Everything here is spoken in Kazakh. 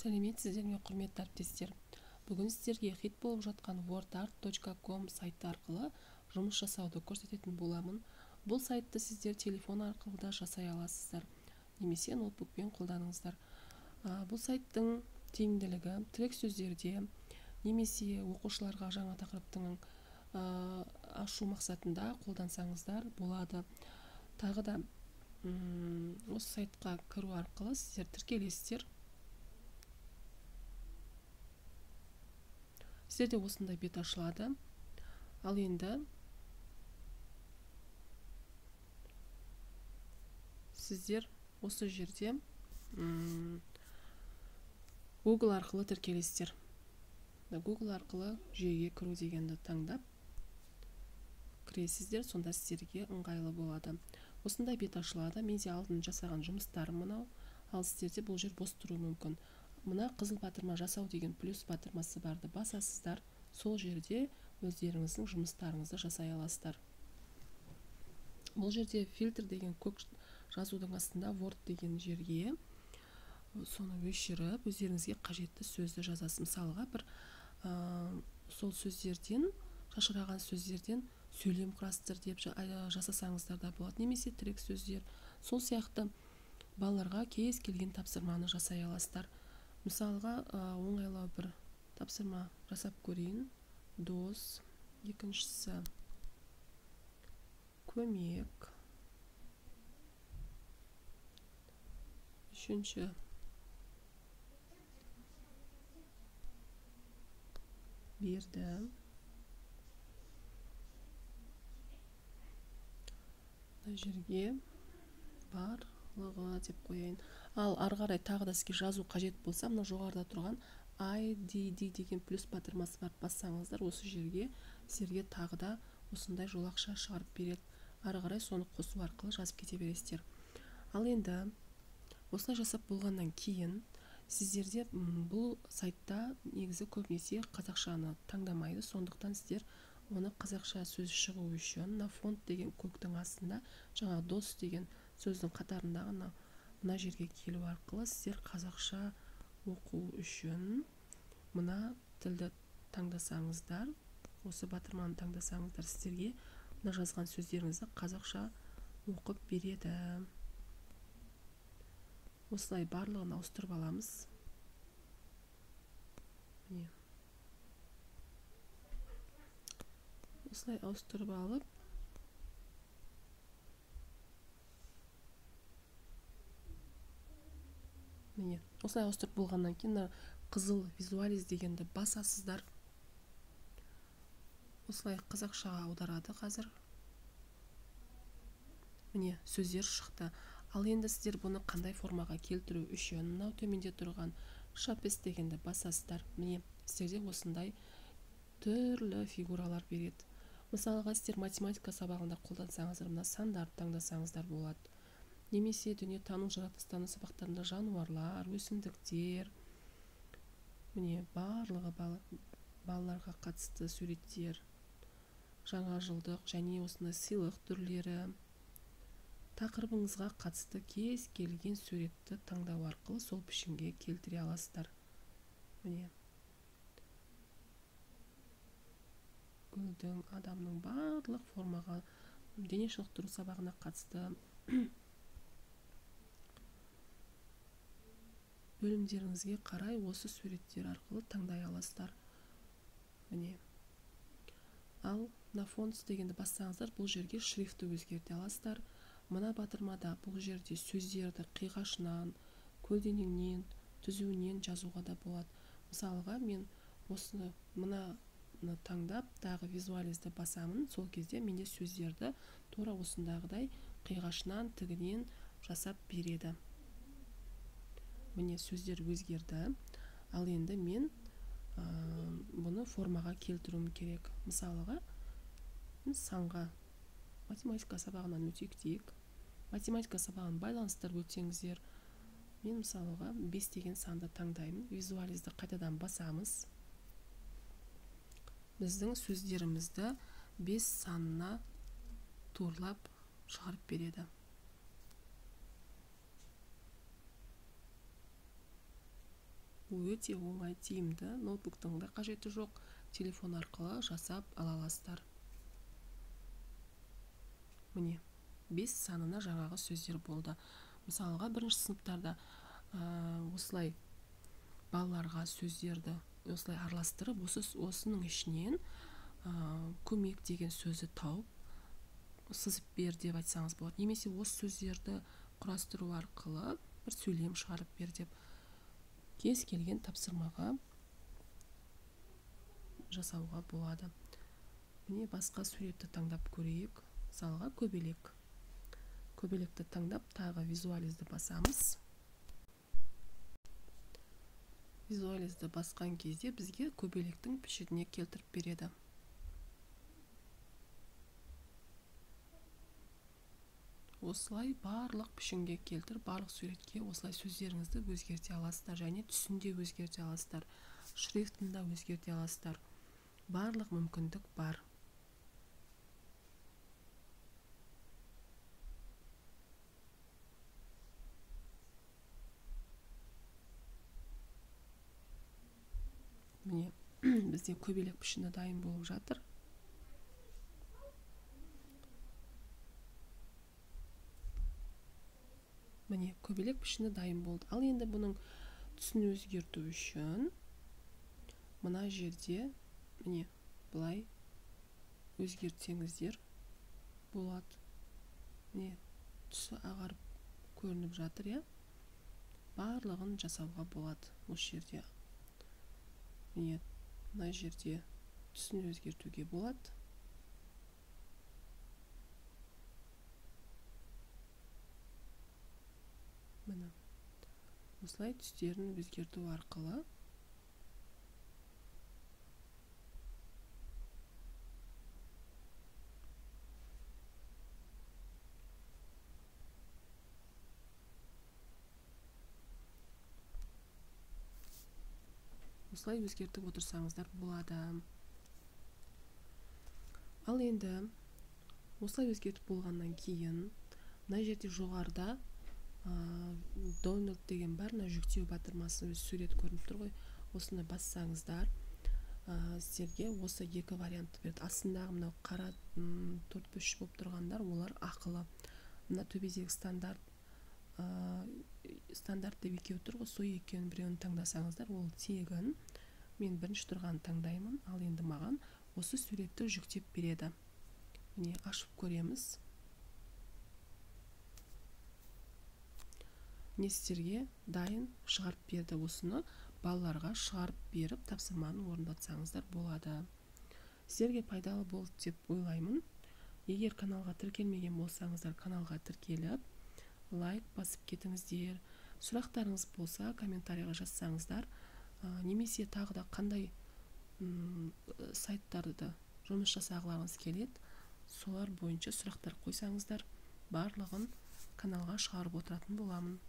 Сәлеметсіздер ме, құрметті әріптестер. Бүгін сіздерге хит болып жатқан wordart.com сайты арқылы жұмыс жасауды көрсететін боламын. Бұл сайтты сіздер телефон арқылы да жасай аласыздар, немесе ноутбукпен қолданыңыздар. Бұл сайттың тиімділігі тірек сөздерде немесе оқушыларға жаңа тақырыптың ашу мақсатында қолдансаңыздар болады. Тағы да осы сайтқа кіру арқылы сіздер тіркелесіздер. Сіздерде осындай бет ашылады. Ал енді сіздер осы жерде Google арқылы тіркелесіздер. Google арқылы жүйеге кіру дегенді таңдап кіресіздер, сонда сіздерге ыңғайлы болады. Осындай бет ашылады. Менде алдын жасаған жұмыстарым мынау, ал сіздерде бұл жер бос тұруы мүмкін. Мына қызыл батырма жасау деген плюс батырмасы барды басасыздар. Сол жерде өздеріңіздің жұмыстарыңызды жасай аласыздар. Бұл жерде фильтр деген көк жазудың астында Word деген жерге соны өшіріп, өздеріңізге қажетті сөзді жазасыз. Мысалға бір сол сөздерден, шашыраған сөздерден сөйлем құрастыр деп жасасаңыздар да болады, немесе тірек сөздер. Сол сияқты балаларға кез келген тапсырманы жасай аласыздар. Мысалға оңайлау бір тапсырма жасап көрейін. Дос, екіншісі көмек, үшінші берді, мына жерге барлығы деп қояйын. Ал ары қарай тағы да сізге жазу қажет болса, мына жоғарыда тұрған IDD деген плюс батырмасы бар, бассаңыздар, осы жерге сіздерге тағы да осындай жолақша шығарып береді. Ары қарай соны қосу арқылы жазып кете бересіздер. Ал енді осылай жасап болғаннан кейін сіздерде бұл сайтта негізі көбінесе қазақшаны таңдамайды, сондықтан сіздер оны қазақша сөз шығу үшін фонд деген көктің астында жаңа дос деген сөздің қатарындағы мына жерге келу арқылы сіздер қазақша оқу үшін мына тілді таңдасаңыздар, осы батырманы таңдасаңыздар, сіздерге мына жазған сөздеріңізді қазақша оқып береді. Осылай барлығын ауыстырып аламыз. Міне. Осылай ауыстырып алып, міне, осылай ауыстырып болғаннан кейін қызыл визуализ дегенді басасыздар. Осылай қазақшаға аударады қазір. Міне, сөздер шықты. Ал енді сіздер бұны қандай формаға келтіру үшін мынау төменде тұрған шапес дегенді басасыздар. Міне, сіздерде осындай түрлі фигуралар береді. Мысалға сіздер математика сабағында қолдансаңыздар, мына сандарды таңдасаңыздар болады. Немесе дүниетану, жаратылыстану сабақтарында жануарлар, өсімдіктер, міне барлығы балаларға қатысты суреттер, жаңа жылдық және осындай сыйлық түрлері, тақырыбыңызға қатысты кез келген суретті таңдау арқылы сол пішінге келтіре аласыздар. Міне, гүлдің, адамның барлық формаға, дене шынықтыру сабағына қатысты бөлімдеріңізге қарай осы суреттер арқылы таңдай аласыздар. Міне. Ал мына фонд дегенді бассаңыздар, бұл жерге шрифті өзгерте аласыздар. Мына батырмада бұл жерде сөздерді қиғашынан, көлденеңнен, түзуінен жазуға да болады. Мысалға мен осыны мына таңдап, тағы визуализді басамын, сол кезде менде сөздерді тура осындағыдай қиғашынан, тігінен жасап береді. Міне сөздер өзгерді. Ал енді мен бұны формаға келтіруім керек. Мысалға, санға математика сабағынан өтейік. Математика сабағын байланыстырып өтсеңіздер, мен мысалға 5 деген санды таңдаймын. Визуализді қайтадан басамыз. Біздің сөздерімізді 5 санына турлап шығарып береді. өте оңай, тиімді. Ноутбуктың да қажеті жоқ, телефон арқылы жасап ала аласыздар. Міне 5 санына жаңағы сөздер болды. Мысалға бірінші сыныптарда осылай балаларға сөздерді осылай араластырып, осының ішінен көмек деген сөзі тауып сызып бер деп айтсаңыз болады. Немесе осы сөздерді құрастыру арқылы бір сөйлем шығарып бер деп кез келген тапсырмаға жасауға болады. Міне басқа суретті таңдап көрейік. Мысалға көбелек. Көбелекті таңдап, тағы визуализді басамыз. Визуализді басқан кезде бізге көбелектің пішініне келтіріп береді. Осылай барлық пішінге келтіріп, барлық суретке осылай сөздеріңізді өзгерте аласыздар, және түсінде өзгерте аласыздар, шрифтында өзгерте аласыздар. Барлық мүмкіндік бар. Міне, бізде көбелек пішіні дайын болып жатыр. Міне, көбелек пішіні дайын болды. Ал енді бұның түсін өзгерту үшін мына жерде міне былай өзгертсеңіздер болады. Міне, түсі ағарып көрініп жатыр, я? Барлығын жасауға болады осы жерде. Міне, мына жерде түсін өзгертуге болады. Міне, осылай түстерін өзгерту арқылы осылай өзгертіп отырсаңыздар болады. Ал енді осылай өзгертіп болғаннан кейін мына жерде жоғарыда download деген бар, жүктеу батырмасы сурет көрініп тұр ғой. Осыны бассаңыздар, сіздерге осы екі вариантты береді. Астындағы мынау қара 4-3 болып тұрғандар, олар ақылы. Мына төбедегі стандарт деп екеу тұр ғой, сол екеуін біреуін таңдасаңыздар, ол тегін. Мен бірінші тұрғанын таңдаймын. Ал енді маған осы суретті жүктеп береді. Міне, ашып көреміз. Не сіздерге дайын шығарып берді. Осыны балаларға шығарып беріп, тапсырманы орындатсаңыздар болады. Сіздерге пайдалы болды деп ойлаймын. Егер каналға тіркелмеген болсаңыздар, каналға тіркеліп, лайк басып кетіңіздер. Сұрақтарыңыз болса, комментарийға жазсаңыздар, немесе тағы да қандай сайттарды жұмыс жасағыларыңыз келеді, солар бойынша сұрақтар қойсаңыздар, барлығын каналға шығарып отыратын боламын.